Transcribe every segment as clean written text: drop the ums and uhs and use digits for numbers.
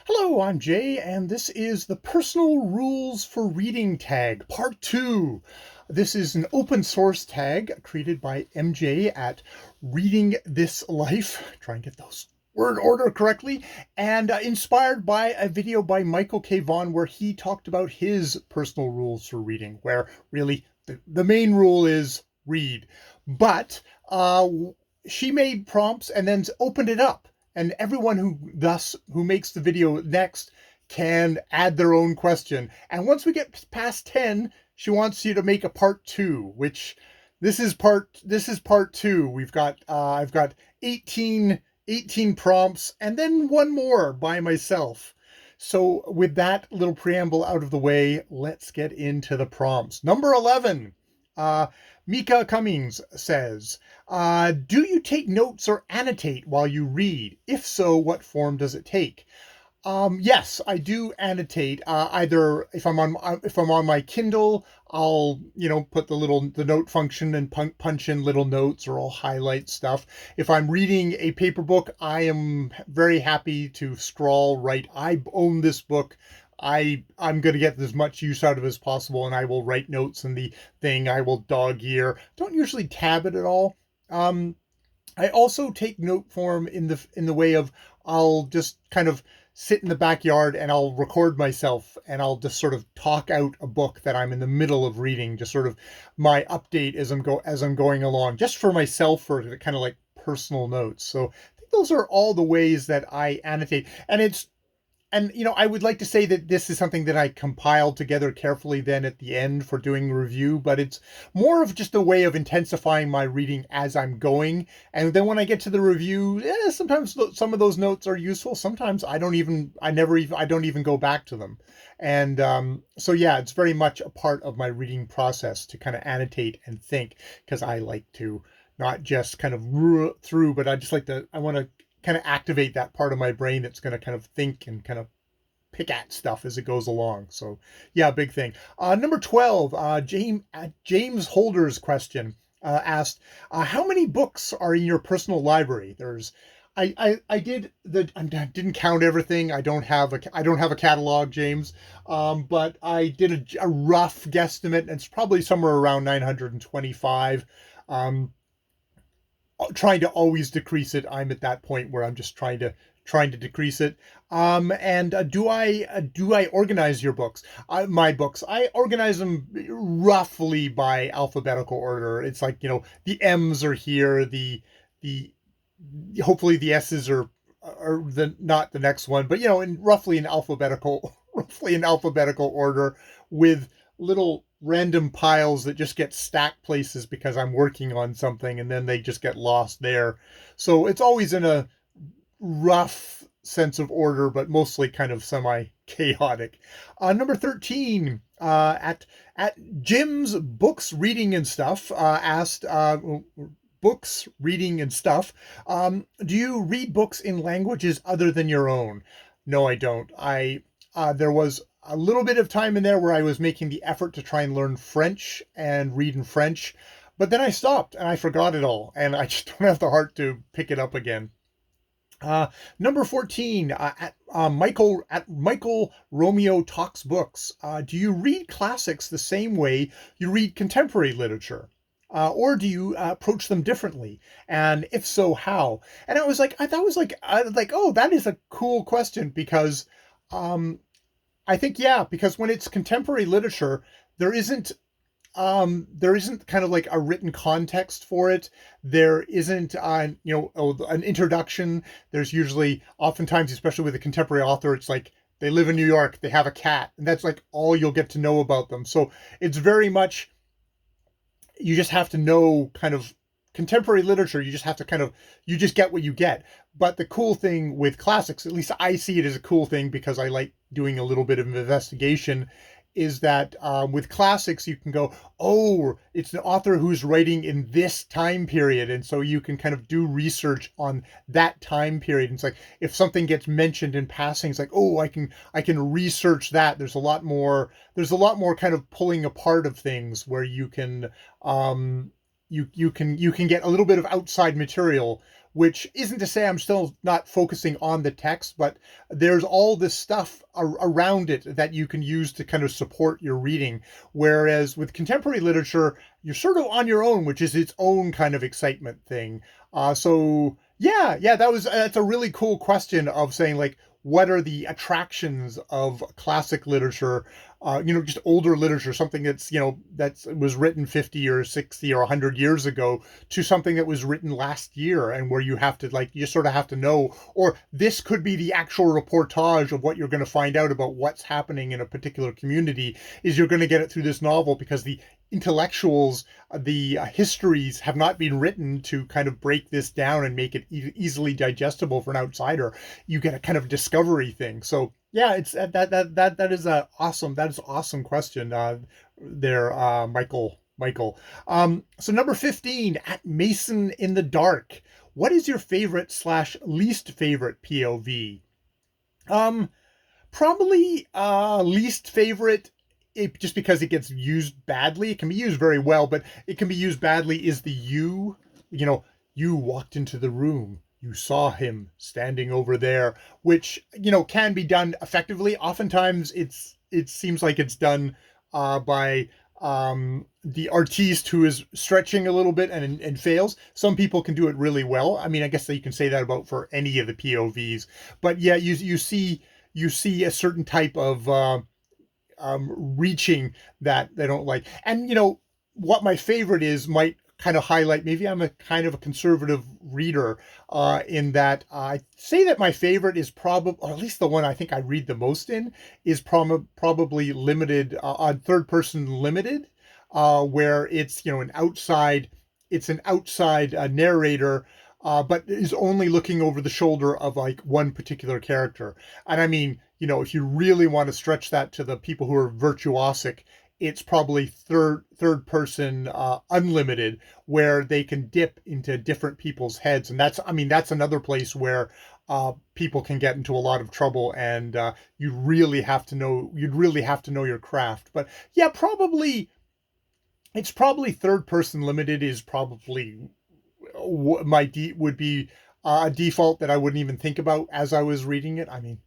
Hello, I'm Jay, and this is the Personal Rules for Reading tag, part 2. This is an open source tag created by MJ at Reading This Life. Try and get those word order correctly, and inspired by a video by Michael K. Vaughan where he talked about his personal rules for reading, where really the main rule is read. But she made prompts and then opened it up, and everyone who makes the video next can add their own question. And once we get past 10, she wants you to make a part 2, which this is part 2. We've got I've got 18 prompts and then one more by myself. So with that little preamble out of the way, let's get into the prompts. Number 11. Mika Cummings says, do you take notes or annotate while you read? If so, what form does it take? Yes, I do annotate. Either if I'm on my Kindle, I'll put the note function and punch in little notes, or I'll highlight stuff. If I'm reading a paper book, I am very happy to scrawl right. I own this book. I'm going to get as much use out of it as possible, and I will write notes in the thing. I will dog ear. Don't usually tab it at all. I also take note form in the way of I'll just kind of sit in the backyard and I'll record myself and I'll just sort of talk out a book that I'm in the middle of reading, just sort of my update as I'm going along, just for myself, for kind of like personal notes. So I think those are all the ways that I annotate. And I would like to say that this is something that I compiled together carefully then at the end for doing a review, but it's more of just a way of intensifying my reading as I'm going. And then when I get to the review, sometimes some of those notes are useful. Sometimes I don't even go back to them. And so yeah, it's very much a part of my reading process to kind of annotate and think, because I like to not just kind of through, but I want to kind of activate that part of my brain that's going to kind of think and kind of pick at stuff as it goes along. So yeah, big thing. Number 12, James Holder's question asked, how many books are in your personal library? I didn't count everything. I don't have a catalog, James. But I did a rough guesstimate, and it's probably somewhere around 925. Trying to always decrease it. I'm at that point where I'm just trying to decrease it. And do I organize your books? My books, I organize them roughly by alphabetical order. It's like, the M's are here, the hopefully the S's are not the next one, but roughly in alphabetical order, with little random piles that just get stacked places because I'm working on something, and then they just get lost there. So it's always in a rough sense of order, but mostly kind of semi-chaotic. Number 13, at Jim's Books, Reading and Stuff, asked, books, reading and stuff, do you read books in languages other than your own? No, I don't. There was a little bit of time in there where I was making the effort to try and learn French and read in French, but then I stopped and I forgot it all, and I just don't have the heart to pick it up again. Number 14, at Michael Romeo Talks Books. Do you read classics the same way you read contemporary literature? Or do you approach them differently? And if so, how? And I thought, oh, that is a cool question, because I think, yeah, because when it's contemporary literature, there isn't kind of like a written context for it. There isn't, an introduction. There's usually, oftentimes, especially with a contemporary author, it's like they live in New York, they have a cat, and that's like all you'll get to know about them. So it's very much, you just have to know kind of contemporary literature. You just have to you just get what you get. But the cool thing with classics, at least I see it as a cool thing because I like doing a little bit of investigation, is that with classics, you can go, oh, it's an author who's writing in this time period. And so you can kind of do research on that time period. And it's like, if something gets mentioned in passing, it's like, oh, I can research that. There's a lot more kind of pulling apart of things where you can, you can get a little bit of outside material which isn't to say I'm still not focusing on the text, but there's all this stuff around it that you can use to kind of support your reading. Whereas with contemporary literature, you're sort of on your own, which is its own kind of excitement thing. So yeah, that's a really cool question of saying like, what are the attractions of classic literature, just older literature, something that's, that was written 50 or 60 or 100 years ago, to something that was written last year, and where you have to you sort of have to know, or this could be the actual reportage of what you're going to find out about what's happening in a particular community, is you're going to get it through this novel, because the intellectuals, the histories have not been written to kind of break this down and make it easily digestible for an outsider. You get a kind of discovery thing. So yeah, it's that is a awesome question there, Michael. So number 15, at Mason in the Dark, what is your favorite / least favorite POV? Probably least favorite, just because it gets used badly. It can be used very well, but it can be used badly, is the you walked into the room, you saw him standing over there, which, can be done effectively. Oftentimes it seems like it's done by the artiste who is stretching a little bit and fails. Some people can do it really well. I mean, I guess that you can say that about for any of the POVs, but yeah, you see a certain type of reaching that they don't like. And what my favorite is might kind of highlight, maybe I'm a kind of a conservative reader, in that I say that my favorite is probably, or at least the one I think I read the most in, is probably limited, on third person limited, where it's an outside narrator, but is only looking over the shoulder of like one particular character. And I mean, if you really want to stretch that to the people who are virtuosic, it's probably third person unlimited, where they can dip into different people's heads. And that's another place where people can get into a lot of trouble, and you'd really have to know your craft. But yeah, it's probably third person limited is probably would be a default that I wouldn't even think about as I was reading it. I mean,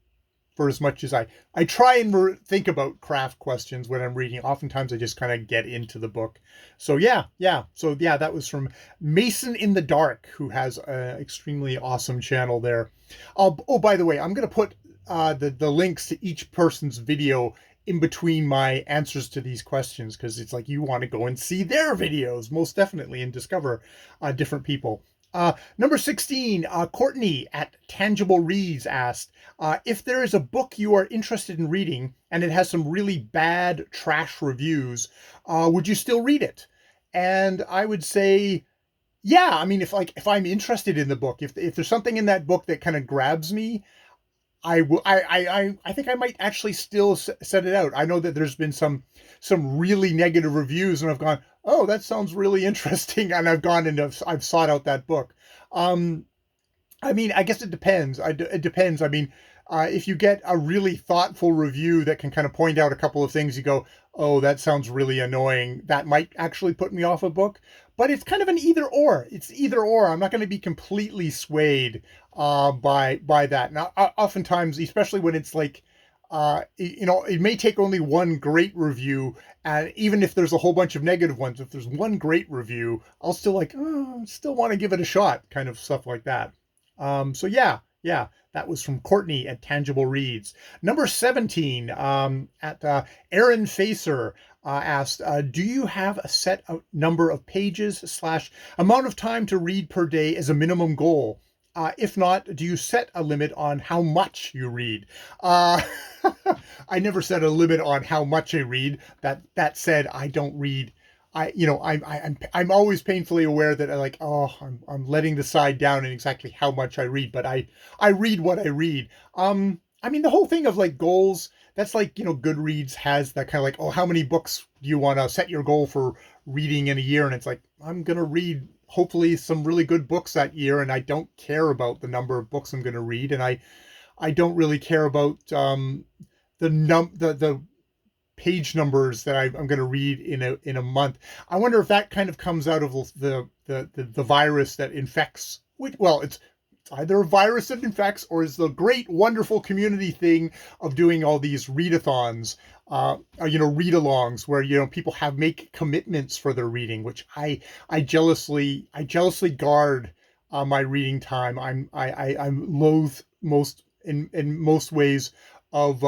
for as much as I try and think about craft questions when I'm reading, oftentimes I just kind of get into the book. So yeah. So yeah, that was from Mason in the Dark, who has an extremely awesome channel there. Oh, by the way, I'm going to put the links to each person's video in between my answers to these questions, because it's like you want to go and see their videos, most definitely, and discover different people. Number 16, Courtney at Tangible Reads asked, if there is a book you are interested in reading and it has some really bad trash reviews, would you still read it? And I would say, yeah. I mean, if I'm interested in the book, if there's something in that book that kind of grabs me, I will. I think I might actually still set it out. I know that there's been some really negative reviews, and I've gone, oh, that sounds really interesting, and I've gone and I've sought out that book. I mean, I guess it depends. It depends. I mean, if you get a really thoughtful review that can kind of point out a couple of things, you go, oh, that sounds really annoying, that might actually put me off a book. But it's kind of an either or. It's either or. I'm not going to be completely swayed by that. Now, oftentimes, especially when it's like, it may take only one great review, and even if there's a whole bunch of negative ones, if there's one great review, I'll still still want to give it a shot, kind of stuff like that. So yeah, that was from Courtney at Tangible Reads. Number 17, at Aaron Facer, asked, do you have a set number of pages / amount of time to read per day as a minimum goal? If not, do you set a limit on how much you read? I never set a limit on how much I read. That said, I don't read. I'm always painfully aware that I'm letting the side down in exactly how much I read, but I read what I read. I mean, the whole thing of like goals, that's like, Goodreads has that kind of like, oh, how many books do you want to set your goal for reading in a year? And it's like, I'm going to read hopefully some really good books that year, and I don't care about the number of books I'm going to read, and I don't really care about the page numbers that I'm going to read in a month. I wonder if that kind of comes out of the virus that infects well, it's either a virus that infects or is the great, wonderful community thing of doing all these readathons, read-alongs where, people make commitments for their reading, which I jealously guard my reading time. I'm loath in most ways of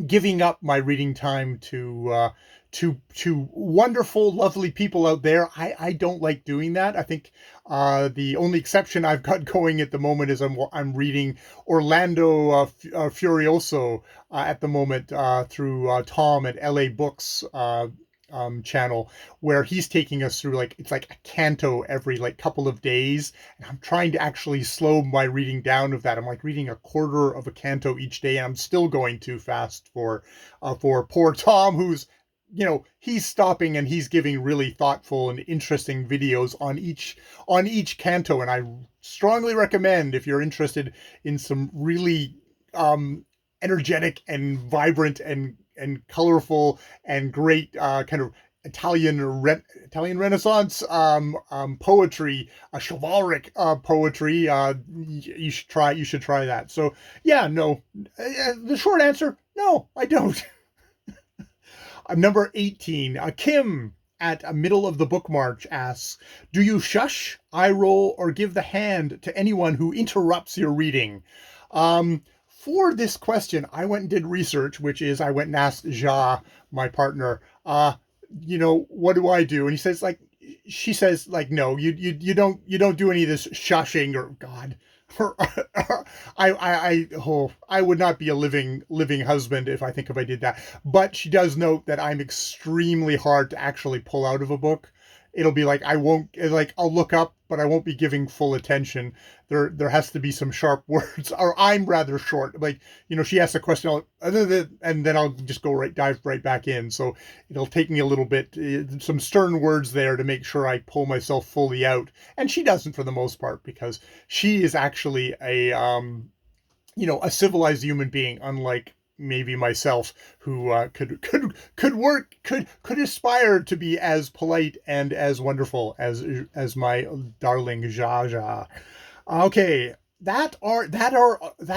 giving up my reading time to wonderful, lovely people out there. I don't like doing that. I think the only exception I've got going at the moment is I'm reading Orlando Furioso at the moment through Tom at LA Books channel, where he's taking us through it's like a canto every couple of days. And I'm trying to actually slow my reading down of that. I'm reading a quarter of a canto each day, and I'm still going too fast for poor Tom, who's he's stopping and he's giving really thoughtful and interesting videos on each canto. And I strongly recommend, if you're interested in some really energetic and vibrant and colorful and great kind of Italian Renaissance poetry, chivalric poetry, you should try that. So yeah, no, the short answer, no, I don't. Number 18, Kim at a middle of the book march asks, do you shush, eye roll, or give the hand to anyone who interrupts your reading? For this question, I went and did research, which is I went and asked Ja, my partner, what do I do? And she says, no, you don't do any of this shushing, or God. I would not be a living husband if I did that. But she does note that I'm extremely hard to actually pull out of a book. It'll be I'll look up, but I won't be giving full attention. There has to be some sharp words, or I'm rather short. She asks a question, and then I'll just dive right back in. So it'll take me a little bit, some stern words there to make sure I pull myself fully out. And she doesn't for the most part, because she is actually a civilized human being, unlike maybe myself, who could aspire to be as polite and as wonderful as my darling Jaja. Okay, that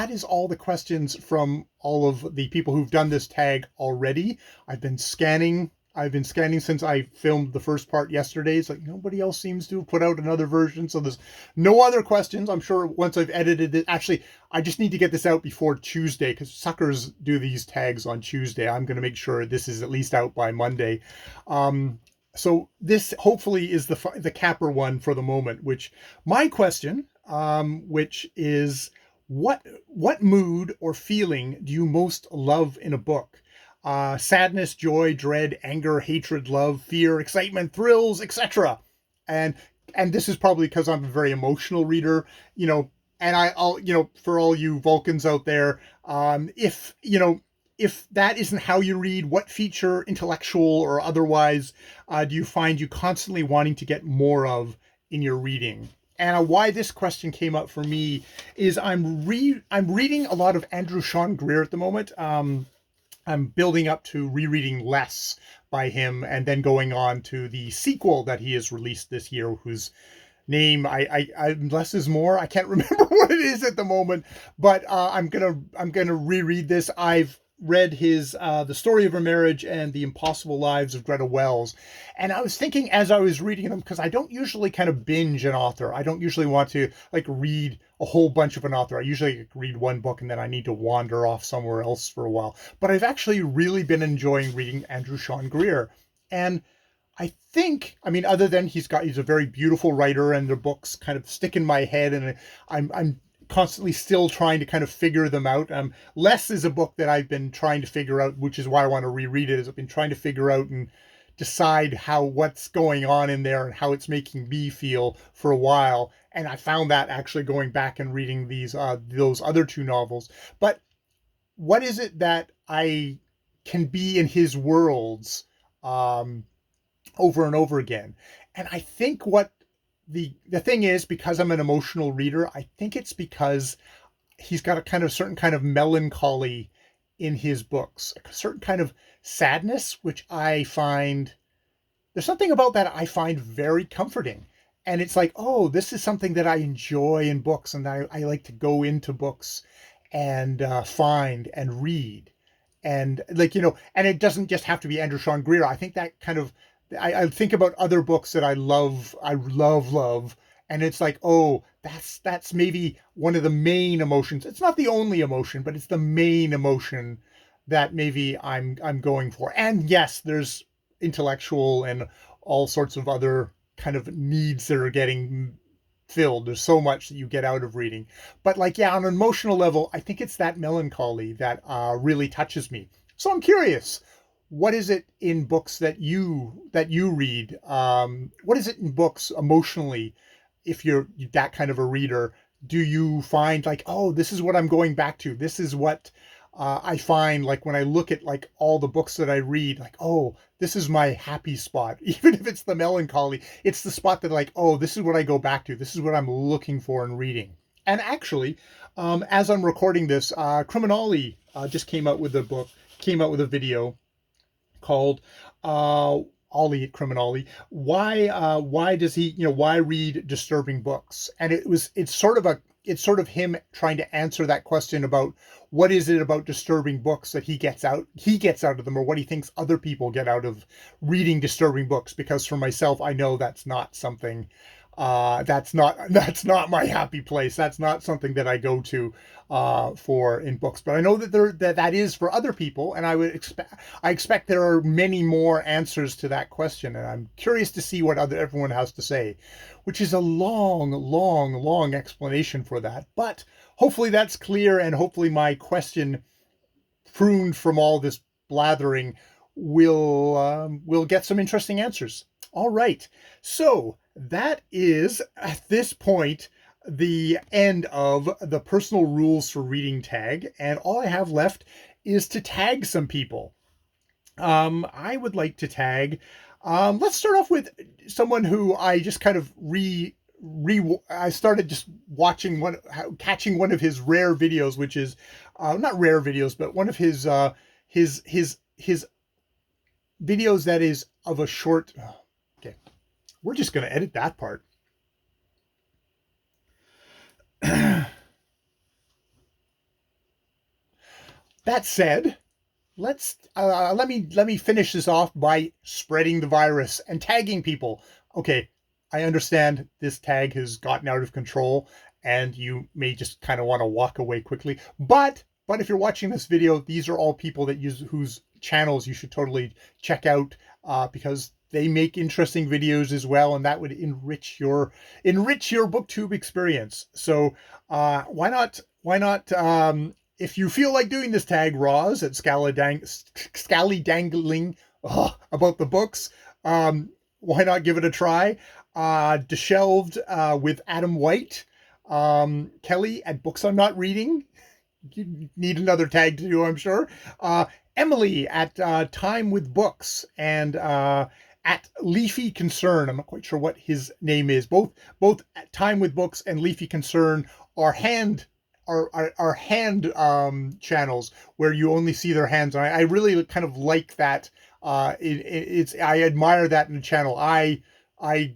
is all the questions from all of the people who've done this tag already. I've been scanning since I filmed the first part yesterday. It's nobody else seems to have put out another version, so there's no other questions. I'm sure once I've edited it, actually, I just need to get this out before Tuesday, because suckers do these tags on Tuesday. I'm going to make sure this is at least out by Monday. So this hopefully is the capper one for the moment, which my question, which is, what mood or feeling do you most love in a book? Sadness, joy, dread, anger, hatred, love, fear, excitement, thrills, etc. And this is probably because I'm a very emotional reader, and I'll, for all you Vulcans out there, if that isn't how you read, what feature, intellectual or otherwise, do you find you constantly wanting to get more of in your reading? And why this question came up for me is I'm reading a lot of Andrew Sean Greer at the moment. I'm building up to rereading Less by him, and then going on to the sequel that he has released this year, whose name I Less is More. I can't remember what it is at the moment, but I'm gonna reread this. I've read his The Story of a Marriage and The Impossible Lives of Greta Wells, and I was thinking as I was reading them, because I don't usually kind of binge an author. I don't usually want to read a whole bunch of an author. I usually read one book and then I need to wander off somewhere else for a while. But I've actually really been enjoying reading Andrew Sean Greer, and I think, other than he's a very beautiful writer, and the books kind of stick in my head, and I'm constantly still trying to kind of figure them out. Less is a book that I've been trying to figure out, which is why I want to reread it. I've been trying to figure out and decide what's going on in there and how it's making me feel for a while. And I found that actually going back and reading those other two novels. But what is it that I can be in his worlds over and over again? And I think what the thing is, because I'm an emotional reader, I think it's because he's got a certain kind of melancholy in his books, a certain kind of sadness, which I find, there's something about that I find very comforting. and it's like, oh, this is something that I enjoy in books, and I like to go into books and find and read, and like, and it doesn't just have to be Andrew Sean Greer. I think that kind of, I think about other books that I love, and it's like, oh, that's maybe one of the main emotions. It's not the only emotion, but it's the main emotion that maybe I'm going for. And yes, there's intellectual and all sorts of other kind of needs that are getting filled. There's so much that you get out of reading. But like, yeah, on an emotional level, I think it's that melancholy that really touches me. So I'm curious, what is it in books that you read? What is it in books emotionally? If you're that kind of a reader, do you find like, oh, this is what I'm going back to? This is what I find like when I look at like all the books that I read, like, oh, this is my happy spot. Even if it's the melancholy, it's the spot that like, oh, this is what I go back to. This is what I'm looking for in reading. And actually, as I'm recording this, Criminali just came out with a video called Ollie at Criminali. Why does he, why read disturbing books? And it's sort of him trying to answer that question about what is it about disturbing books that he gets out of them, or what he thinks other people get out of reading disturbing books. Because for myself, I know that's not something, that's not my happy place. That's not something that I go to for in books. But I know that is for other people, and I expect there are many more answers to that question, and I'm curious to see what everyone has to say, which is a long, long, long explanation for that. But hopefully that's clear, and hopefully my question, pruned from all this blathering, will get some interesting answers. All right, so that is at this point the end of the personal rules for reading tag, and all I have left is to tag some people. I would like to tag. Let's start off with someone who I just kind of I started just catching one of his rare videos, which is not rare videos, but one of his videos that is of a short. Okay, we're just going to edit that part. That said, let me finish this off by spreading the virus and tagging people. Okay, I understand this tag has gotten out of control, and you may just kind of want to walk away quickly. But if you're watching this video, these are all people whose channels you should totally check out, because they make interesting videos as well, and that would enrich your BookTube experience. So why not? If you feel like doing this, tag Roz at Scally Dangling about the books. Why not give it a try? Deshelved with Adam White. Kelly at Books I'm Not Reading. You need another tag to do, I'm sure. Emily at Time with Books, and at Leafy Concern. I'm not quite sure what his name is. Both Time with Books and Leafy Concern are hand channels where you only see their hands. And I really kind of like that. I admire that in the channel. I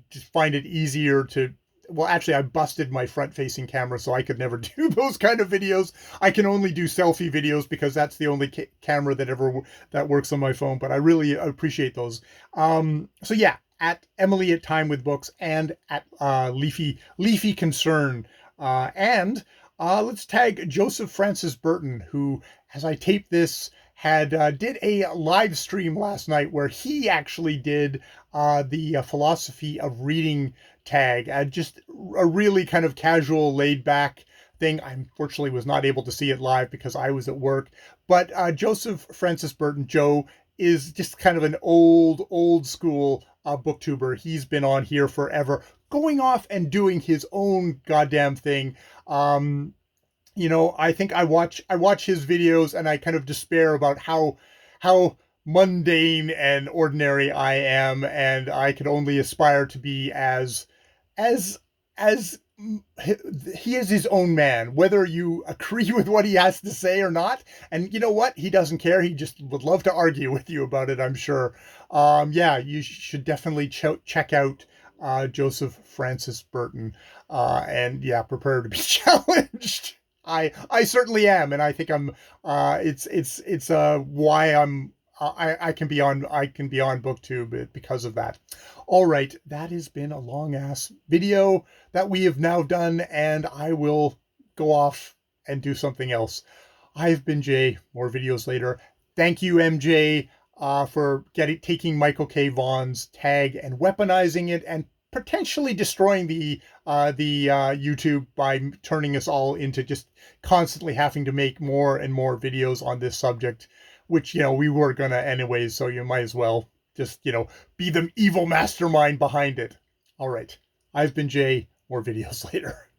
just find it easier to. Well, actually, I busted my front-facing camera, so I could never do those kind of videos. I can only do selfie videos because that's the only camera that works on my phone. But I really appreciate those. So yeah, at Emily at Time with Books, and at Leafy Concern, and let's tag Joseph Francis Burton, who, as I tape this, did a live stream last night where he actually did the philosophy of reading tag, just a really kind of casual, laid back thing. I unfortunately was not able to see it live because I was at work. But Joseph Francis Burton, Joe, is just kind of an old school booktuber. He's been on here forever, going off and doing his own goddamn thing. I think I watch his videos and I kind of despair about how mundane and ordinary I am, and I could only aspire to be as he is his own man, whether you agree with what he has to say or not. And you know what? He doesn't care. He just would love to argue with you about it, I'm sure. Yeah, you should definitely check out Joseph Francis Burton. And yeah, prepare to be challenged. I certainly am, and I think I'm. It's why I can be on BookTube because of that. All right, that has been a long ass video that we have now done, and I will go off and do something else. I've been Jay. More videos later. Thank you, MJ, for taking Michael K. Vaughan's tag and weaponizing it and potentially destroying the YouTube by turning us all into just constantly having to make more and more videos on this subject, which, we were gonna anyways, so you might as well just, be the evil mastermind behind it. All right. I've been Jay. More videos later.